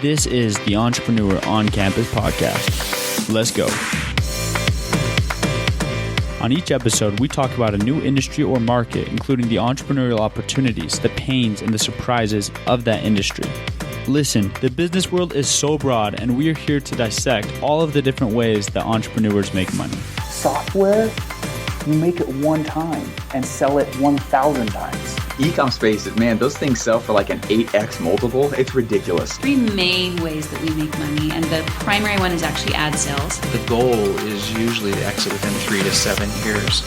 This is the Entrepreneur on Campus podcast. Let's go. On each episode, we talk about a new industry or market, including the entrepreneurial opportunities, the pains, and the surprises of that industry. Listen, the business world is so broad, and we are here to dissect all of the different ways that entrepreneurs make money. Software, you make it one time and sell it 1,000 times. E-com spaces, man, those things sell for like an 8x multiple. It's ridiculous. Three main ways that we make money, and the primary one is actually ad sales. The goal is usually to exit within 3 to 7 years.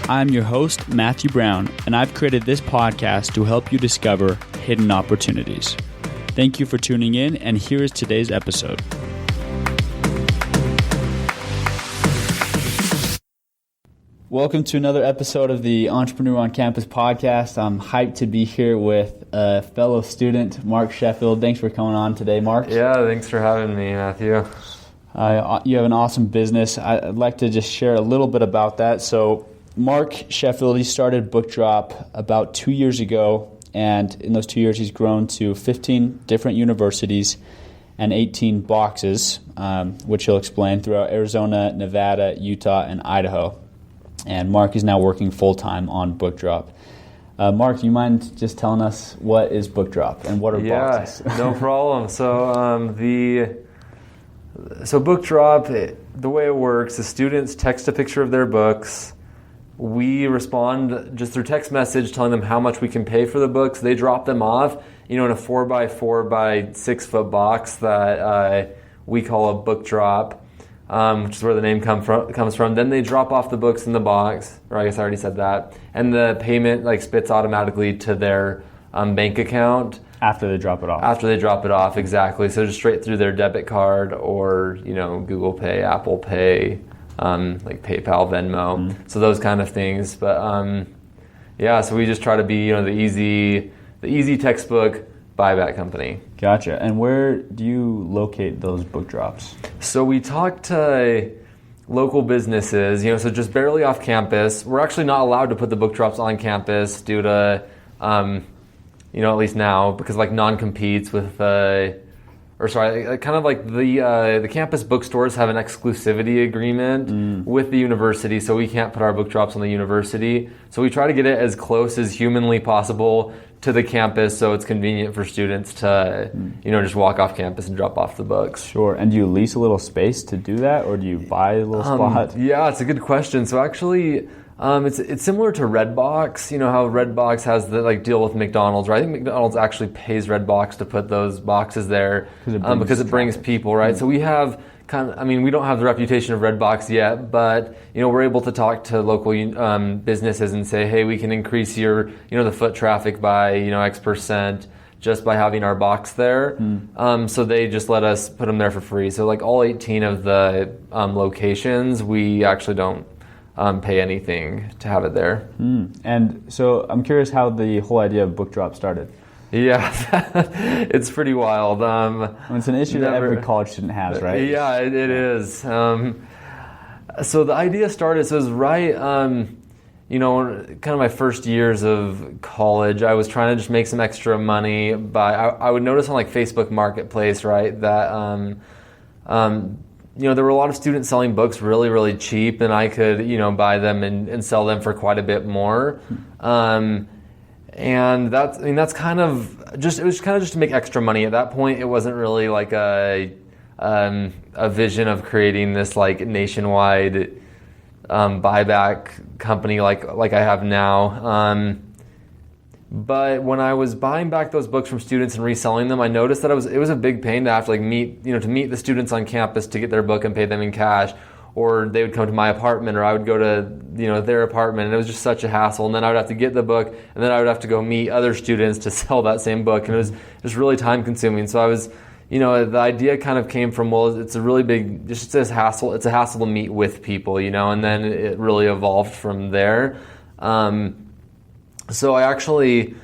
I'm your host, Matthew Brown, and I've created this podcast to help you discover hidden opportunities. Thank you for tuning in, and here is today's episode. Welcome to another episode of the Entrepreneur on Campus podcast. I'm hyped to be here with a fellow student, Mark Sheffield. Thanks for coming on today, Mark. Yeah, thanks for having me, Matthew. You have an awesome business. I'd like to just share a little bit about that. So Mark Sheffield, he started Bookdrop about 2 years ago, and in those 2 years he's grown to 15 different universities and 18 boxes, which he'll explain, throughout Arizona, Nevada, Utah, and Idaho. And Mark is now working full-time on Bookdrop. Mark, do you mind just telling us what is Bookdrop and what are boxes? Yeah, no problem. So Bookdrop, the way it works, the students text a picture of their books. We respond just through text message telling them how much we can pay for the books. They drop them off, in a 4x4 by 6 foot box that we call a book drop. Which is where the name comes from. Then they drop off the books in the box, or I guess I already said that, and the payment spits automatically to their bank account. After they drop it off. After they drop it off, exactly. So just straight through their debit card or, Google Pay, Apple Pay, like PayPal, Venmo, so those kind of things. But so we just try to be, the easy textbook buyback company. Gotcha. And where do you locate those book drops? So we talk to local businesses, so just barely off campus. We're actually not allowed to put the book drops on campus due to, at least now, because non-competes with, the campus bookstores have an exclusivity agreement with the university, so we can't put our book drops on the university. So we try to get it as close as humanly possible to the campus, so it's convenient for students to, just walk off campus and drop off the books. Sure. And do you lease a little space to do that, or do you buy a little spot? Yeah, it's a good question. So actually, it's similar to Redbox. How Redbox has the deal with McDonald's, right? I think McDonald's actually pays Redbox to put those boxes there because it brings people, right? So we have we don't have the reputation of Redbox yet, but we're able to talk to local businesses and say, hey, we can increase your the foot traffic by X percent just by having our box there. So they just let us put them there for free. So all 18 of the locations, we actually don't pay anything to have it there. And so I'm curious how the whole idea of Bookdrop started. Yeah, it's pretty wild. It's an issue that every college student has, right? Yeah, it is. So the idea started, so it was right, kind of my first years of college. I was trying to just make some extra money I would notice on Facebook Marketplace, right, that, there were a lot of students selling books really, really cheap, and I could, buy them and sell them for quite a bit more. And that's kind of just, it was kind of just to make extra money. At that point, it wasn't really a vision of creating this nationwide buyback company like I have now. But when I was buying back those books from students and reselling them, I noticed that it was a big pain to have to meet the students on campus to get their book and pay them in cash. Or they would come to my apartment, or I would go to their apartment, and it was just such a hassle. And then I would have to get the book, and then I would have to go meet other students to sell that same book, and it was really time consuming. So I was, the idea kind of came from, it's a really big, just this hassle. It's a hassle to meet with people, and then it really evolved from there. So I actually,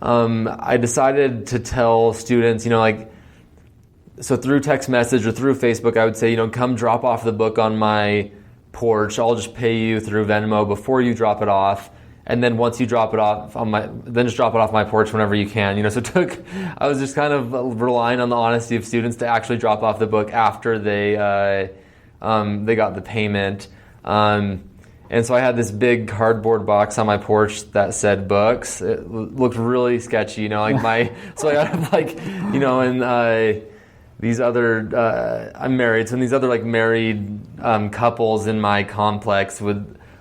I decided to tell students, so through text message or through Facebook, I would say, come drop off the book on my porch. I'll just pay you through Venmo before you drop it off. and then once you drop it off then just drop it off my porch whenever you can. So I was just kind of relying on the honesty of students to actually drop off the book after they got the payment. And so I had this big cardboard box on my porch that said books. It looked really sketchy, so I got and these other, I'm married, so these other like married couples in my complex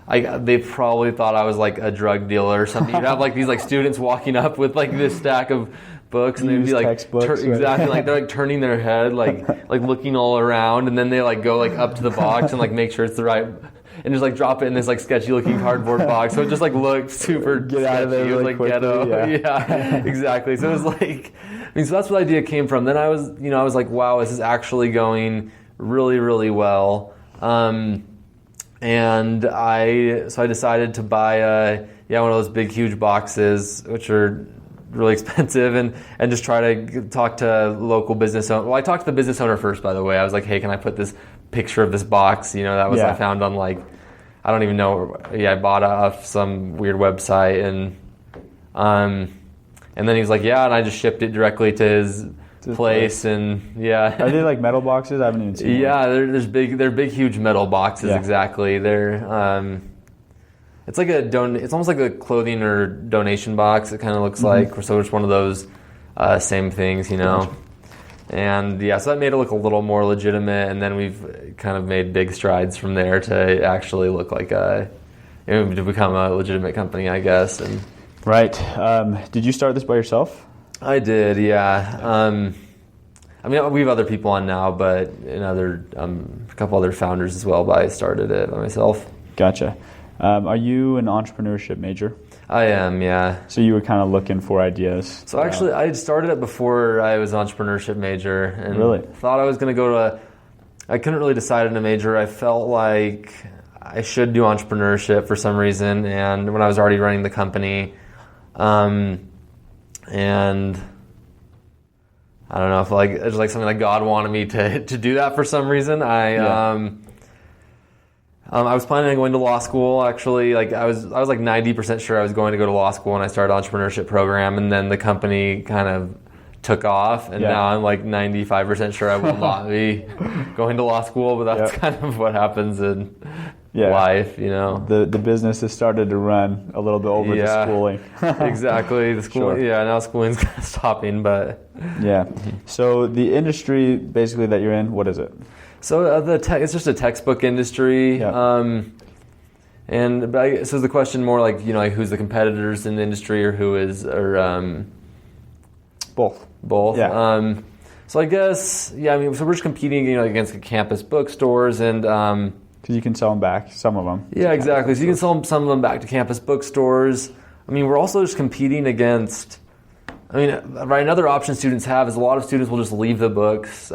they probably thought I was like a drug dealer or something. You'd have like these like students walking up with like this stack of books, and they'd be like exactly like they're like turning their head like looking all around, and then they like go like up to the box and like make sure it's the right, and just like drop it in this like sketchy looking cardboard box. So it just like looked super get sketchy. Out of there really it was like quickly, ghetto. Yeah, exactly. So it was like, so that's where the idea came from. Then I was like, wow, this is actually going really, really well. And I decided to buy one of those big huge boxes, which are really expensive, and just try to talk to local business owners. Well, I talked to the business owner first, by the way. I was like, hey, can I put this picture of this box? That was I found on like, I don't even know. Yeah, I bought it off some weird website, and then he was like, yeah, and I just shipped it directly to his place, and yeah. Are they like metal boxes? I haven't even seen. Yeah, they're big, huge metal boxes. Yeah. Exactly. They're it's like it's almost like a clothing or donation box. It kind of looks like, so it's one of those same things, Gotcha. And yeah, so that made it look a little more legitimate, and then we've kind of made big strides from there to actually look like to become a legitimate company, I guess. And right. Did you start this by yourself? I did, yeah. We have other people on now, but a couple other founders as well, but I started it by myself. Gotcha. Are you an entrepreneurship major? I am, yeah. So you were kind of looking for ideas. So actually, I had started it before I was an entrepreneurship major, and really thought I was going to go I couldn't really decide on a major. I felt like I should do entrepreneurship for some reason, and when I was already running the company, and I don't know if it's like something like God wanted me to do that for some reason. I was planning on going to law school. Actually, I was like 90% sure I was going to go to law school when I started entrepreneurship program, and then the company kind of took off, and now I'm like 95% sure I will not be going to law school. But that's kind of what happens in life, The business has started to run a little bit over the schooling. Exactly. The school, now schooling's kind of stopping, but So the industry basically that you're in, what is it? So it's just a textbook industry, so is the question more like who's the competitors in the industry, or who is, or both? Yeah. So I guess so we're just competing against campus bookstores, and because you can sell them back, some of them. Yeah, exactly. So you can sell some of them back to campus bookstores. We're also just competing against. Another option students have is a lot of students will just leave the books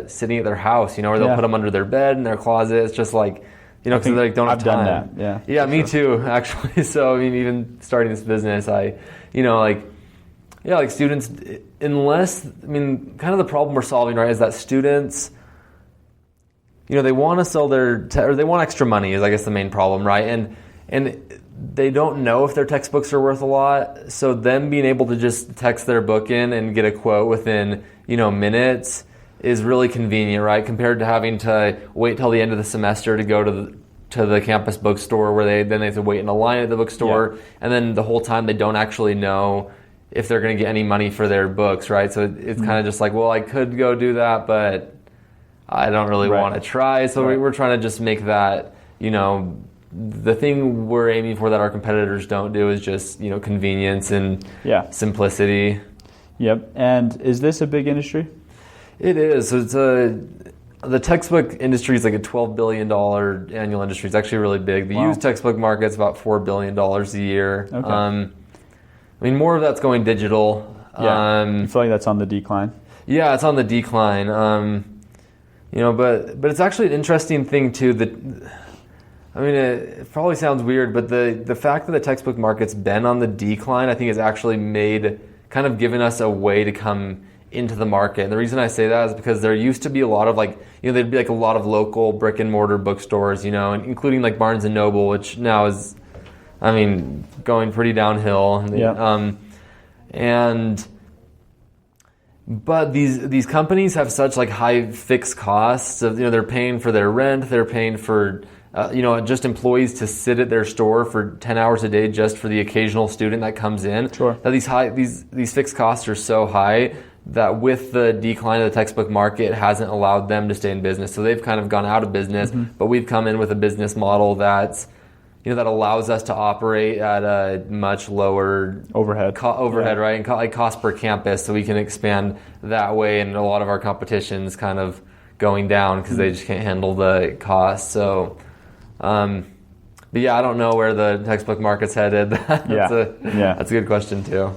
sitting at their house, or they'll put them under their bed, in their closet. It's just like, because they don't have time. I've done that, Yeah, me too, actually. So, even starting this business, students, unless, kind of the problem we're solving, right, is that students, they want to sell or they want extra money is, I guess, the main problem, right? And they don't know if their textbooks are worth a lot, so them being able to just text their book in and get a quote within, minutes is really convenient, right? Compared to having to wait till the end of the semester to go to the campus bookstore, where they have to wait in a line at the bookstore, and then the whole time they don't actually know if they're going to get any money for their books, right? So it's kind of just like, well, I could go do that, but I don't really want to try. So we're trying to just make that, the thing we're aiming for that our competitors don't do is just, convenience and simplicity. Yep. And is this a big industry? It is. So it's the textbook industry is like a $12 billion annual industry. It's actually really big. The used textbook market's about $4 billion a year. Okay. More of that's going digital. You feel like that's on the decline? Yeah, it's on the decline. But it's actually an interesting thing too that. It probably sounds weird, but the fact that the textbook market's been on the decline, I think, has actually given us a way to come into the market. And the reason I say that is because there used to be a lot of there'd be a lot of local brick and mortar bookstores, including like Barnes and Noble, which now is I mean, going pretty downhill. Yeah. But these companies have such like high fixed costs of, they're paying for their rent, they're paying for just employees to sit at their store for 10 hours a day just for the occasional student that comes in. Sure. That these fixed costs are so high that with the decline of the textbook market, it hasn't allowed them to stay in business. So they've kind of gone out of business, but we've come in with a business model that allows us to operate at a much lower Overhead. Right? And like cost per campus, so we can expand that way. And a lot of our competition's kind of going down because they just can't handle the cost. So, but yeah, I don't know where the textbook market's headed. That's a good question too.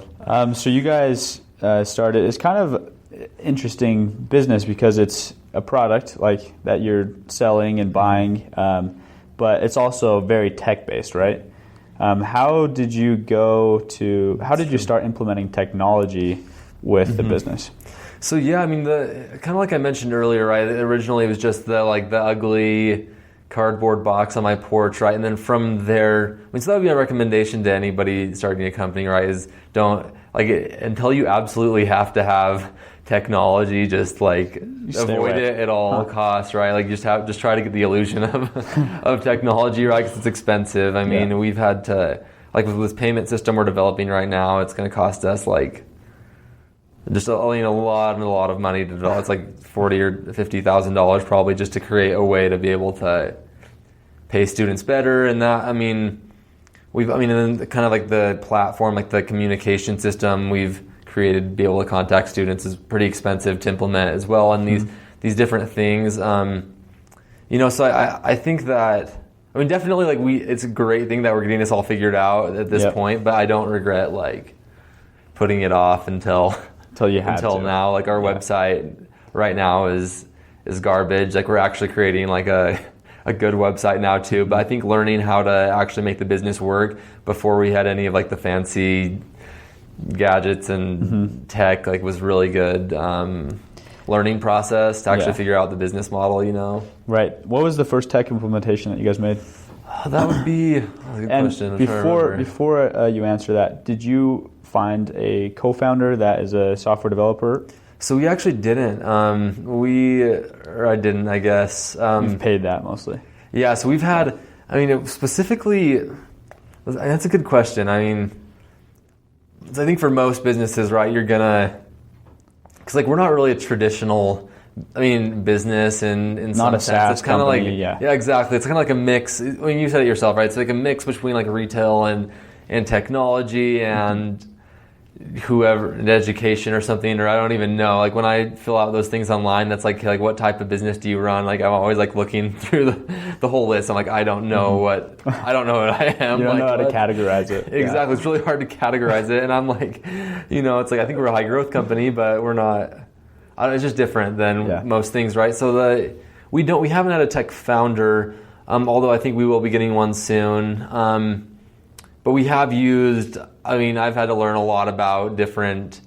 So you guys started, it's kind of interesting business because it's a product like that you're selling and buying, but it's also very tech-based, right? How did you start implementing technology with the business? So yeah, I mean, kind of like I mentioned earlier, right? Originally, it was just the ugly cardboard box on my porch, right? And then from there, so that would be a recommendation to anybody starting a company, right? Is don't until you absolutely have to have technology, just avoid it at all costs, right? Like just try to get the illusion of technology, right? Because it's expensive. I mean, we've had to with this payment system we're developing right now, it's going to cost us just a lot of money to develop. It's like $40,000 or $50,000 probably just to create a way to be able to pay students better. And that, and then kind of like the platform, like the communication system we've created to be able to contact students is pretty expensive to implement as well. And these different things, so I think that, definitely it's a great thing that we're getting this all figured out at this point, but I don't regret putting it off until now. Like our website right now is garbage. Like we're actually creating a good website now too. But I think learning how to actually make the business work before we had any of the fancy gadgets and tech was really good learning process to actually figure out the business model. Right. What was the first tech implementation that you guys made? That would be a good question. Before you answer that, did you find a co-founder that is a software developer? So we actually didn't. I didn't, I guess. You've paid that mostly. Yeah, so we've had, specifically, that's a good question. I think for most businesses, right, you're gonna, because we're not really a traditional, business in some sense. SaaS it's kind of company, yeah, exactly. It's kind of like a mix. You said it yourself, right? It's like a mix between retail and technology and whoever in education or something, or I don't even know. When I fill out those things online, that's like what type of business do you run? I'm always looking through the whole list. I'm I don't know what I am. You don't know how to categorize it. Exactly, It's really hard to categorize it, and I'm it's I think we're a high growth company, but we're not. It's just different than most things, right? So we haven't had a tech founder, although I think we will be getting one soon. But we have used, I've had to learn a lot about different,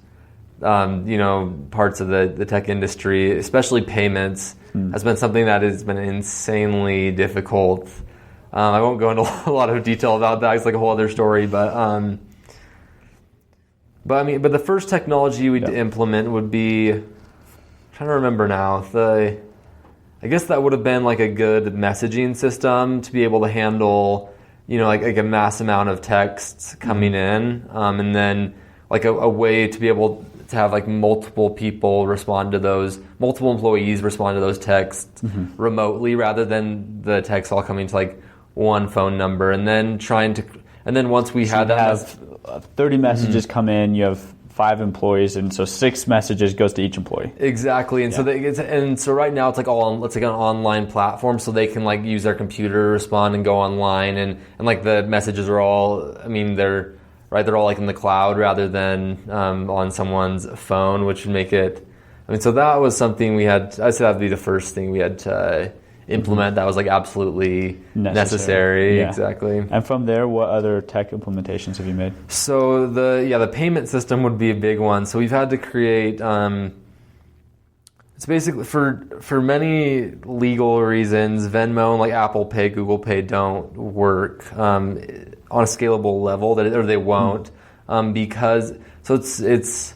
parts of the tech industry, especially payments, has been something that has been insanely difficult. I won't go into a lot of detail about that. It's a whole other story. But the first technology we'd implement would be, I'm trying to remember now, I guess that would have been a good messaging system to be able to handle a mass amount of texts coming in, and then a way to be able to have multiple people respond to those, multiple employees respond to those texts remotely rather than the texts all coming to one phone number, and then once we had that, have 30 messages come in, you have 5 employees, and so 6 messages goes to each employee. Exactly, and so right now it's an online platform, so they can use their computer to respond and go online, and the messages are all, they're all in the cloud rather than on someone's phone, which would make it. So that was something we had. I'd say that'd be the first thing we had to implement that was absolutely necessary. Yeah. Exactly. And from there, what other tech implementations have you made? So the payment system would be a big one. So we've had to create. It's basically for many legal reasons, Venmo and Apple Pay, Google Pay don't work on a scalable level or they won't, because it's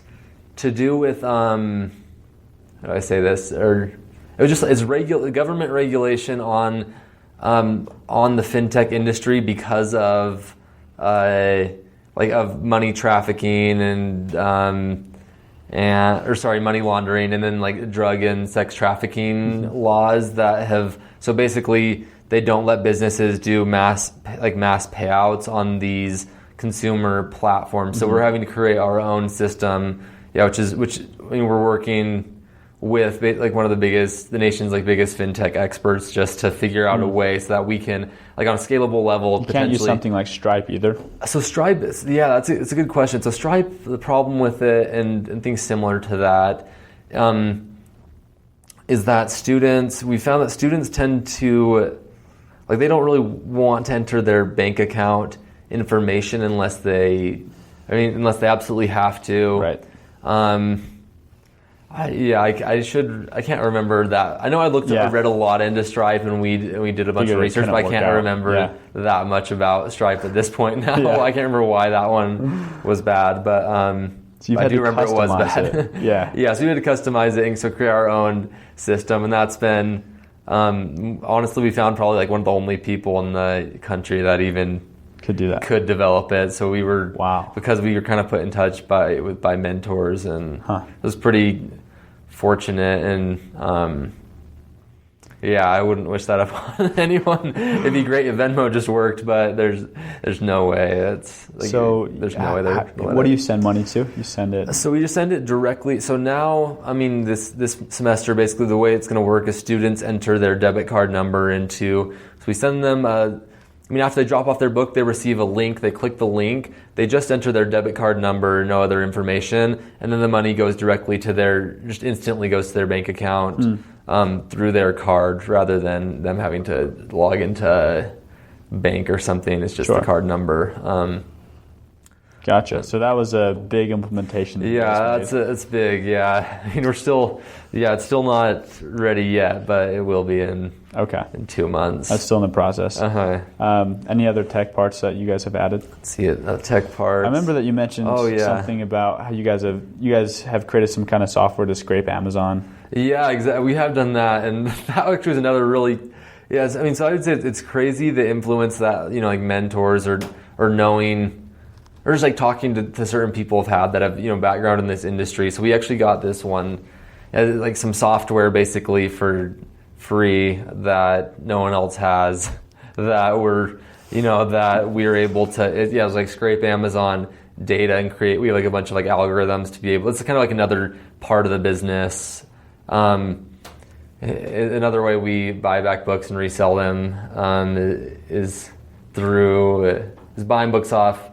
to do with how do I say this, or it's government regulation on the fintech industry because of of money trafficking and money laundering, and then like drug and sex trafficking laws that have, so basically they don't let businesses do mass payouts on these consumer platforms. So we're having to create our own system, which we're working with like one of the nation's like biggest fintech experts just to figure out a way so that we can, like on a scalable level, you can't use something like Stripe either. So Stripe it's a good question. So Stripe, the problem with it and things similar to that is that we found that students tend to, like, they don't really want to enter their bank account information unless they absolutely have to. Right. I can't remember that. I know I read a lot into Stripe, and we did a bunch of research, but I can't remember that much about Stripe at this point now. Yeah. I can't remember why that one was bad, but so I do remember it was bad. Yeah, so we had to customize it and so create our own system, and that's been, honestly, we found probably like one of the only people in the country that even could do that, could develop it. So we were, because we were kind of put in touch by mentors, and it was pretty fortunate, and I wouldn't wish that upon anyone. It'd be great if Venmo just worked, but there's no way. There's no way. What do you send money to? You send it. So we just send it directly. So now, this semester, basically the way it's going to work is students enter their debit card number into. So we send them. After they drop off their book, they receive a link. They click the link. They just enter their debit card number, no other information, and then the money goes directly to instantly goes to their bank account through their card, rather than them having to log into a bank or something. It's just the card number. Gotcha. So that was a big implementation. It's big. Yeah, we're still. It's still not ready yet, but it will be in 2 months. That's still in the process. Any other tech parts that you guys have added? Let's see it. Tech parts. I remember that you mentioned something about how you guys have created some kind of software to scrape Amazon. Yeah, exactly. We have done that, and that actually was another really. Yes, so I would say it's crazy the influence that like mentors or knowing. Or just like talking to certain people have had that have background in this industry. So we actually got this one, like some software basically for free that no one else has. That we were able to. It was like scrape Amazon data and create. We have like a bunch of like algorithms to be able. It's kind of like another part of the business. Another way we buy back books and resell them is buying books off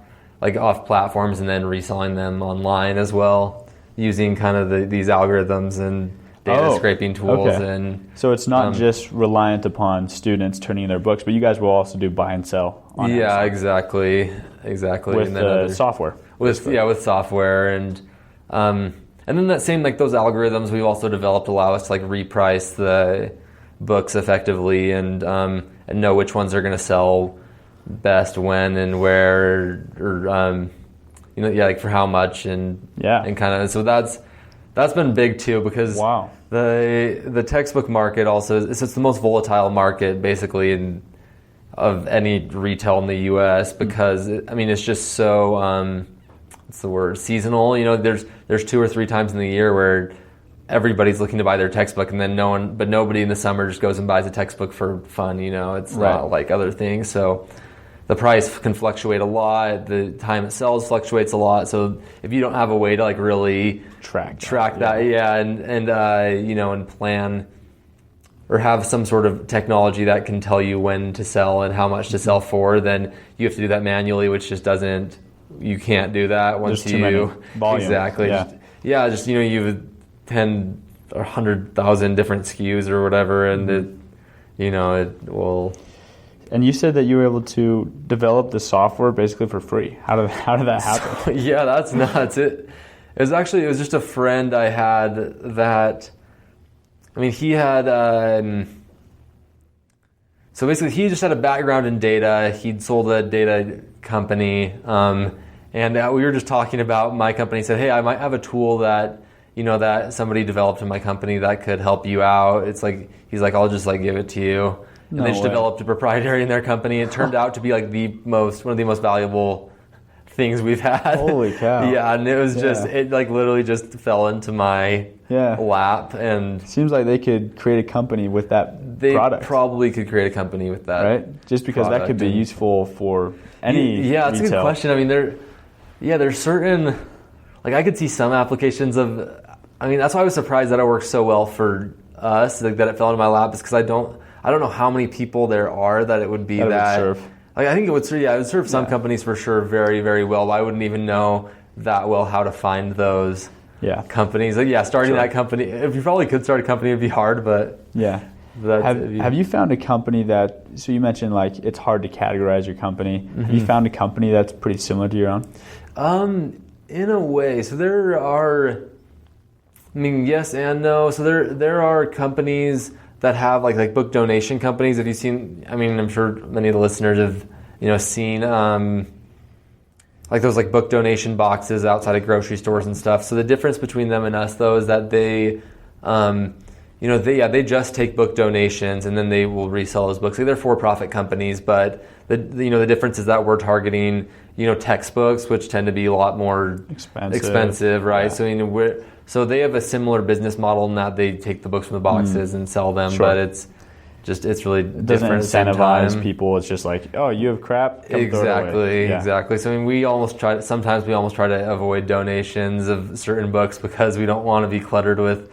platforms and then reselling them online as well, using kind of these algorithms and data scraping tools. Okay. And so it's not just reliant upon students turning in their books, but you guys will also do buy and sell on Amazon. exactly with the software. With software, and then that same, like, those algorithms we've also developed allow us to like reprice the books effectively and know which ones are going to sell best, when and where, or like for how much, and kind of. So that's been big too, because the textbook market also it's the most volatile market basically of any retail in the U.S. because it's just so what's the word, seasonal. There's 2 or 3 times in the year where everybody's looking to buy their textbook, and then nobody in the summer just goes and buys a textbook for fun. It's not like other things. So the price can fluctuate a lot. The time it sells fluctuates a lot. So if you don't have a way to like really track that, and plan or have some sort of technology that can tell you when to sell and how much to sell for, then you have to do that manually, which just doesn't. You can't do that once There's too many volume. Exactly. You have 10 or 100,000 different SKUs or whatever, and it will. And you said that you were able to develop the software basically for free. How did that happen? That's nuts. It was just a friend I had that. He had. So basically, he just had a background in data. He'd sold a data company, and we were just talking about my company. He said, "Hey, I might have a tool that that somebody developed in my company that could help you out." It's like he's like, "I'll just give it to you." And they just developed a proprietary in their company. It turned out to be one of the most valuable things we've had. Holy cow! Yeah, and it was it literally just fell into my lap. And seems like they could create a company with that product. They probably could create a company with that, right? Just because that could be useful for any Yeah, it's retail. a good question. I mean, there's certain, I could see some applications of, that's why I was surprised that it worked so well for us, that it fell into my lap, is because I don't know how many people there are that it would be that would serve. I think it would serve some companies for sure very, very well, but I wouldn't even know that well how to find those companies. Starting that company, if you probably could start a company, it'd be hard, but have you found a company that, so you mentioned it's hard to categorize your company. Mm-hmm. Have you found a company that's pretty similar to your own? In a way. So there are, yes and no. So there are companies that have like book donation companies. Have you seen? I'm sure many of the listeners have seen those book donation boxes outside of grocery stores and stuff. So the difference between them and us though is that they just take book donations and then they will resell those books. They're for-profit companies, but the difference is that we're targeting textbooks, which tend to be a lot more expensive, right? Yeah. So they have a similar business model in that they take the books from the boxes and sell them, but it's really different. It doesn't incentivize people. It's just you have crap. Exactly. So sometimes we almost try to avoid donations of certain books because we don't want to be cluttered with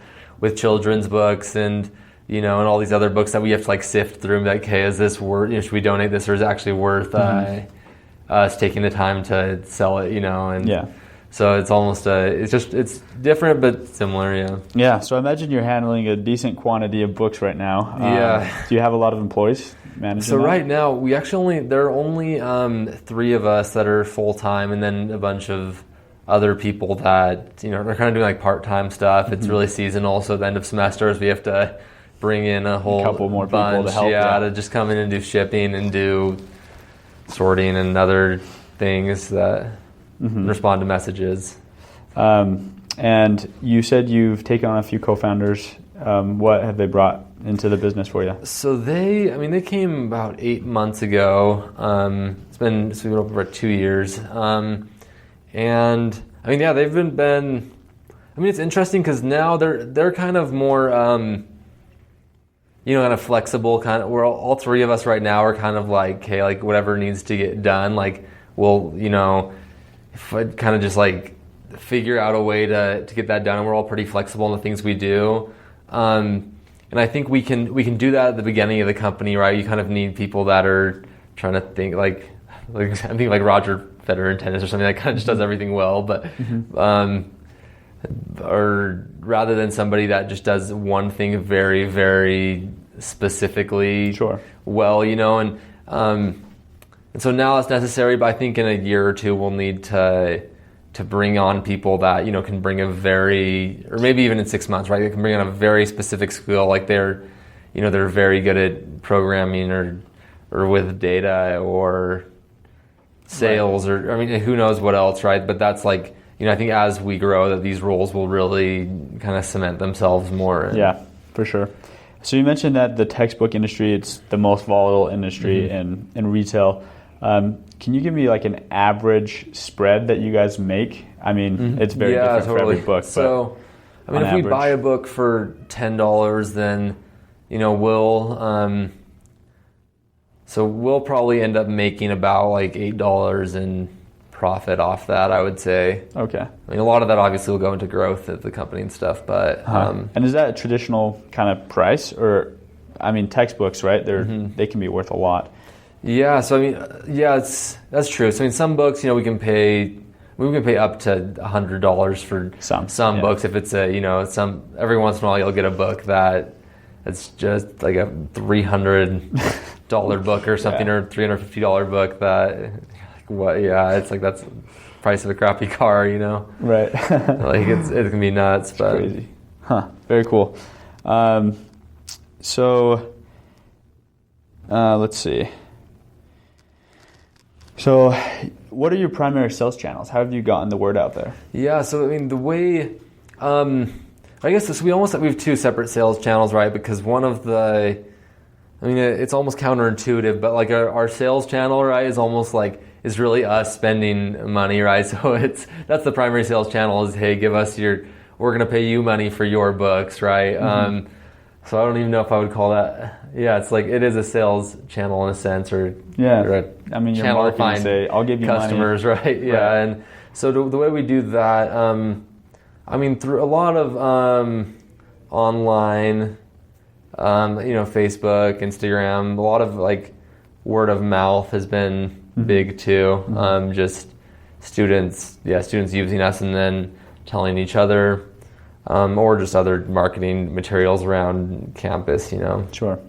children's books and and all these other books that we have to sift through and be like, hey, is this worth? Should we donate this, or is it actually worth us taking the time to sell it? So it's almost it's different but similar, Yeah. So I imagine you're handling a decent quantity of books right now. Do you have a lot of employees managing? So right now there are only 3 of us that are full time, and then a bunch of other people that are kind of doing part-time stuff. It's really seasonal, so at the end of semesters we have to bring in a couple more people to help. To just come in and do shipping and do sorting and other things that respond to messages. And you said you've taken on a few co-founders. What have they brought into the business for you? So they came about 8 months ago. We've been open for 2 years. And they've been. It's interesting because now they're kind of more, kind of flexible. Kind of, we're all 3 of us right now are kind of hey, whatever needs to get done, we'll, kind of just figure out a way to get that done. And we're all pretty flexible in the things we do. And I think we can do that at the beginning of the company, right? You kind of need people that are trying to think I think Roger Federer in tennis or something that kind of just does everything well, but or rather than somebody that just does one thing very, very specifically well, and so now it's necessary, but I think in a year or 2 we'll need to bring on people that can bring a very, or maybe even in 6 months, right? They can bring on a very specific skill, they're very good at programming or with data or sales, or who knows what else, right? But that's I think as we grow, that these roles will really kind of cement themselves more. Yeah, for sure. So you mentioned that the textbook industry, it's the most volatile industry in retail. Can you give me an average spread that you guys make? It's very different for every book. So, if we buy a book for $10, then we'll probably end up making about $8 in profit off that, I would say. Okay. A lot of that obviously will go into growth of the company and stuff, but and is that a traditional kind of price, or textbooks, right? They can be worth a lot. Yeah. So that's true. So some books, we can pay up to $100 for some books. If it's every once in a while you'll get a book that it's just a $300 book or something, or $350 book that it's that's the price of a crappy car, Right. it can be nuts, it's but crazy. Very cool. So Let's see. So, what are your primary sales channels? How have you gotten the word out there? Yeah, so I mean, the way, I guess we have two separate sales channels, right? Because one of the, I mean, it's almost counterintuitive, but like our sales channel, right, is almost like, is really us spending money, right? So that's the primary sales channel is, hey, we're going to pay you money for your books, right? Mm-hmm. So I don't even know if I would call that, it's like, it is a sales channel in a sense, or I mean, your marketing find say, I'll give you customers, money. Right? Yeah, right. And so the way we do that, I mean, through a lot of online, Facebook, Instagram, a lot of like word of mouth has been big too. Just students using us and then telling each other, or just other marketing materials around campus, Sure.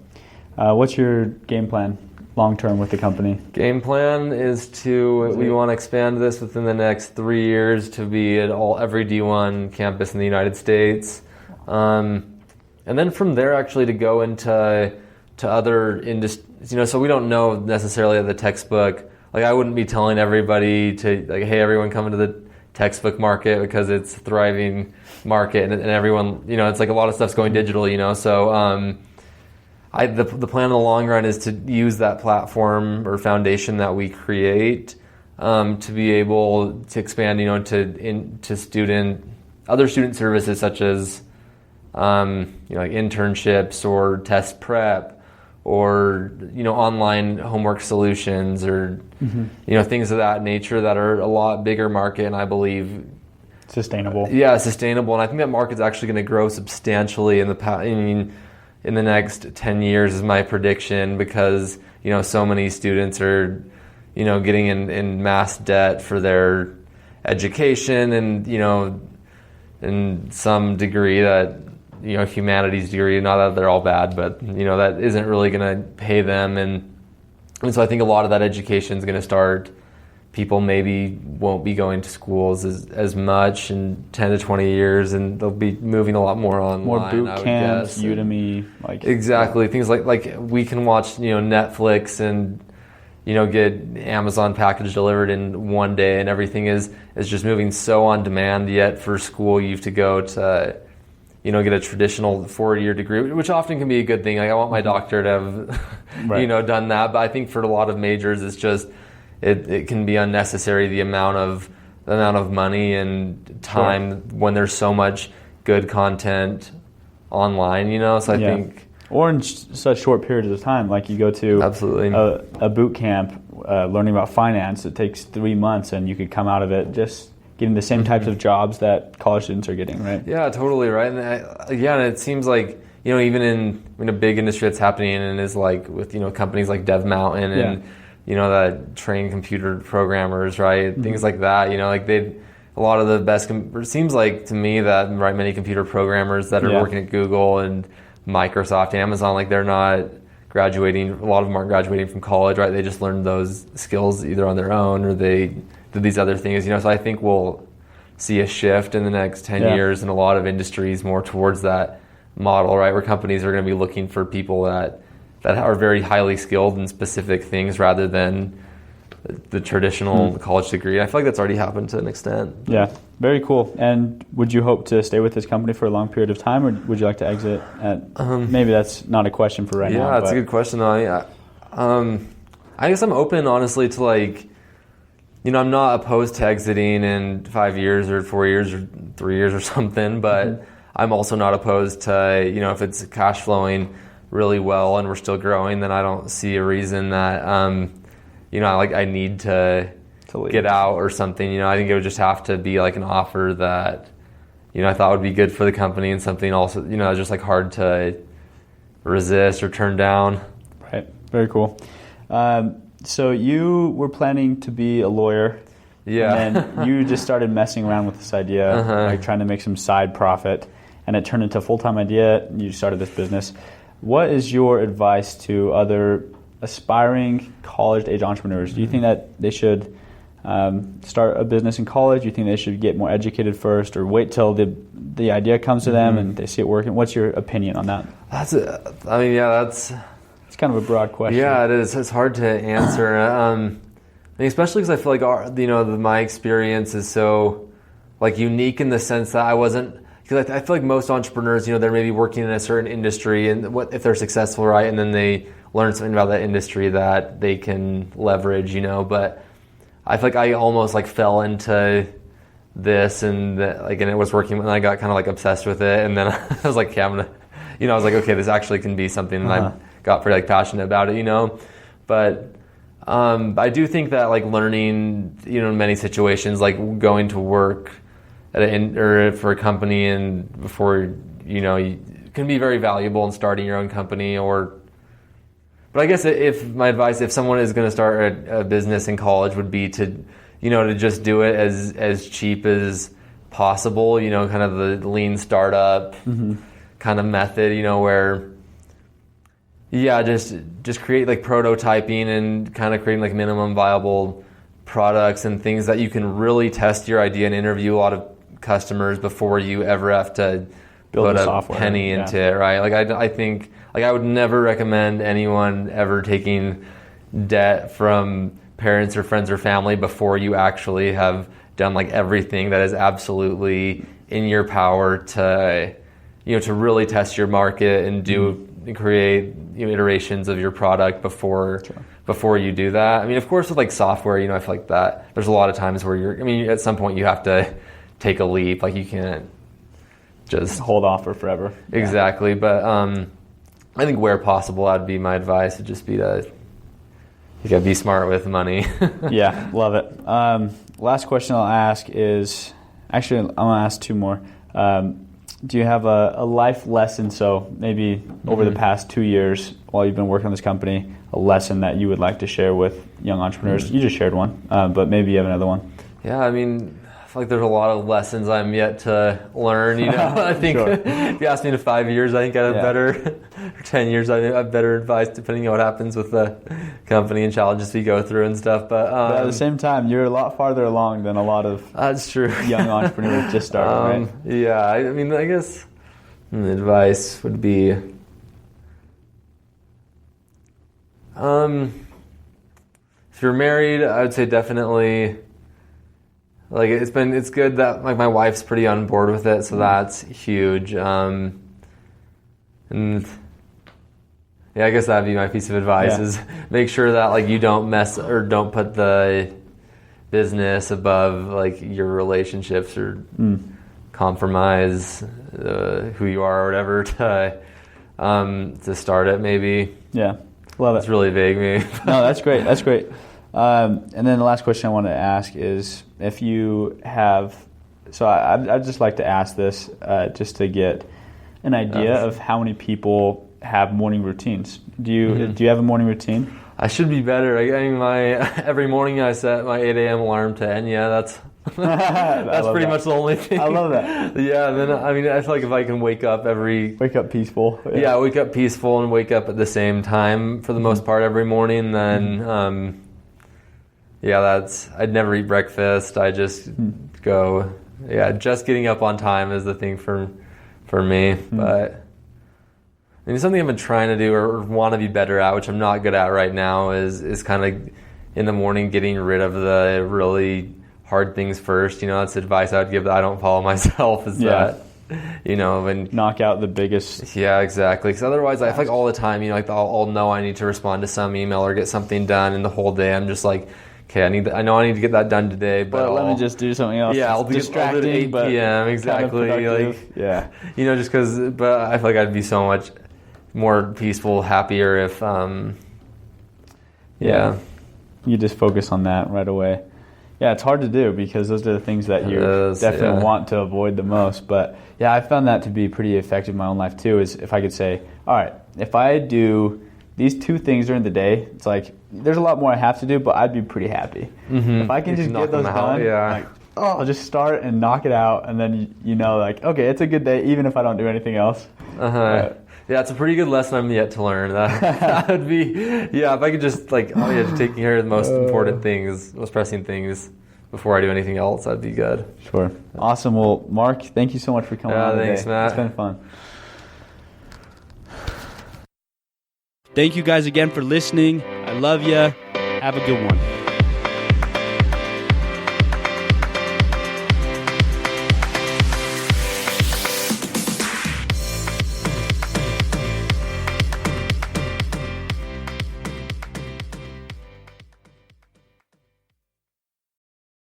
What's your game plan long term with the company? Game plan is we want to expand this within the next 3 years to be at every D1 campus in the United States. And then from there actually to go into other industries, so we don't know necessarily the textbook. Like I wouldn't be telling everybody to like, hey, everyone come into the textbook market because it's a thriving market and everyone, it's like a lot of stuff's going digital, so the plan in the long run is to use that platform or foundation that we create to be able to expand, into other student services such as like internships or test prep or online homework solutions or things of that nature that are a lot bigger market and I believe sustainable. Yeah, sustainable, and I think that market's actually going to grow substantially in the next 10 years is my prediction because so many students are getting in mass debt for their education and in some degree that humanities degree, not that they're all bad, but that isn't really going to pay them and so I think a lot of that education is going to start. People maybe won't be going to schools as much in 10 to 20 years, and they'll be moving a lot more online. More boot camps, Udemy, exactly things like we can watch Netflix and get Amazon package delivered in one day, and everything is just moving so on demand. Yet for school, you have to go to get a traditional 4-year degree, which often can be a good thing. Like I want my doctor to have right. Done that, but I think for a lot of majors, it's just. It can be unnecessary the amount of money and time when there's so much good content online, So I think, or in such short periods of time, like you go to absolutely a boot camp learning about finance, it takes 3 months, and you could come out of it just getting the same types of jobs that college students are getting, right? Yeah, totally right. And and it seems like even in a big industry that's happening and is like with companies like Dev Mountain and. That train computer programmers, right? Mm-hmm. Things like that, a lot of the best, it seems like to me that many computer programmers that are working at Google and Microsoft, Amazon, like they're not graduating, a lot of them aren't graduating from college, right? They just learned those skills either on their own or they did these other things, so I think we'll see a shift in the next 10 years in a lot of industries more towards that model, right? Where companies are going to be looking for people that are very highly skilled in specific things rather than the traditional college degree. I feel like that's already happened to an extent. Yeah, very cool. And would you hope to stay with this company for a long period of time, or would you like to exit? Maybe that's not a question for right now. Yeah, that's a good question. I guess I'm open, honestly, to I'm not opposed to exiting in 5 years or 4 years or 3 years or something, but I'm also not opposed to, if it's cash flowing really well and we're still growing, then I don't see a reason that I need to get out or something. I think it would just have to be like an offer that I thought would be good for the company and something also just like hard to resist or turn down. Right. Very cool. So you were planning to be a lawyer. Yeah. And then you just started messing around with this idea, like trying to make some side profit, and it turned into a full-time idea, and you started this business. What is your advice to other aspiring college-age entrepreneurs? Do you think that they should start a business in college? Do you think they should get more educated first, or wait till the idea comes to them and they see it working? What's your opinion on that? That's a It's kind of a broad question. Yeah, it is. It's hard to answer. Especially because I feel like my experience is so like unique in the sense that I wasn't. Because I feel like most entrepreneurs, they're maybe working in a certain industry, and what if they're successful, right? And then they learn something about that industry that they can leverage, But I feel like I almost like fell into this, and it was working, and I got kind of like obsessed with it, and then I was like, okay, I was like, okay, this actually can be something, and I got pretty like passionate about it, But I do think that like learning, in many situations, like going to work or for a company and before you can be very valuable in starting your own company. But I guess if someone is going to start a business in college would be to just do it as cheap as possible, kind of the lean startup kind of method, where just create like prototyping and kind of creating like minimum viable products and things that you can really test your idea and interview a lot of customers before you ever have to build put a penny into it, right? Like I think like I would never recommend anyone ever taking debt from parents or friends or family before you actually have done like everything that is absolutely in your power to to really test your market and create iterations of your product before you do that. I mean, of course, with like software, I feel like that there's a lot of times where at some point you have to take a leap. Like you can't just hold off for forever. Exactly. But I think where possible, that'd be my advice. Would just be you gotta be smart with money. Yeah, love it. Last question I'll ask is, actually I'm gonna ask two more. Do you have a life lesson, so maybe over the past 2 years while you've been working on this company, a lesson that you would like to share with young entrepreneurs? You just shared one, but maybe you have another one. Yeah, I mean, I feel like there's a lot of lessons I'm yet to learn. I think if you asked me in 5 years, I think I'd have better, or 10 years, I'd have better advice depending on what happens with the company and challenges we go through and stuff. But at the same time, you're a lot farther along than a lot of that's true. young entrepreneurs just starting, right? Yeah, I mean, I guess the advice would be, if you're married, I would say definitely. Like it's good that like my wife's pretty on board with it, so that's huge. And I guess that'd be my piece of advice is make sure that like you don't mess or don't put the business above like your relationships or compromise who you are or whatever to start it maybe. Yeah, love it. It's really vague, maybe. No, that's great. That's great. And then the last question I want to ask is if you have, so I'd just like to ask this just to get an idea of how many people have morning routines. Do you have a morning routine? I should be better. I mean, every morning I set my 8 a.m. alarm to end. Yeah, that's pretty much the only thing. I love that. Yeah, then I mean, I feel like if I can wake up peaceful. Yeah, wake up peaceful and wake up at the same time for the most part every morning, then I'd never eat breakfast. I just go, just getting up on time is the thing for me. But I mean, something I've been trying to do or want to be better at, which I'm not good at right now, is kind of in the morning getting rid of the really hard things first. That's advice I would give that I don't follow myself. That and knock out the biggest. Yeah, exactly. Because otherwise, I feel like all the time, like I'll know I need to respond to some email or get something done, and the whole day I'm just like, okay, I know I need to get that done today, but let me just do something else. Yeah, I'll do it at 8 p.m. Exactly. Kind of just because. But I feel like I'd be so much more peaceful, happier if. You just focus on that right away. Yeah, it's hard to do because those are the things that you definitely want to avoid the most. But yeah, I found that to be pretty effective in my own life too. Is if I could say, all right, if I do these two things during the day, it's like there's a lot more I have to do, but I'd be pretty happy. If I can just get those done, I'll just start and knock it out, and then like, okay, it's a good day even if I don't do anything else. Yeah, it's a pretty good lesson I'm yet to learn. That would be, if I could just just taking care of the most important things, most pressing things before I do anything else, that'd be good. Sure. Awesome. Well, Mark, thank you so much for coming on today. Thanks, Matt. It's been fun. Thank you guys again for listening. I love you. Have a good one.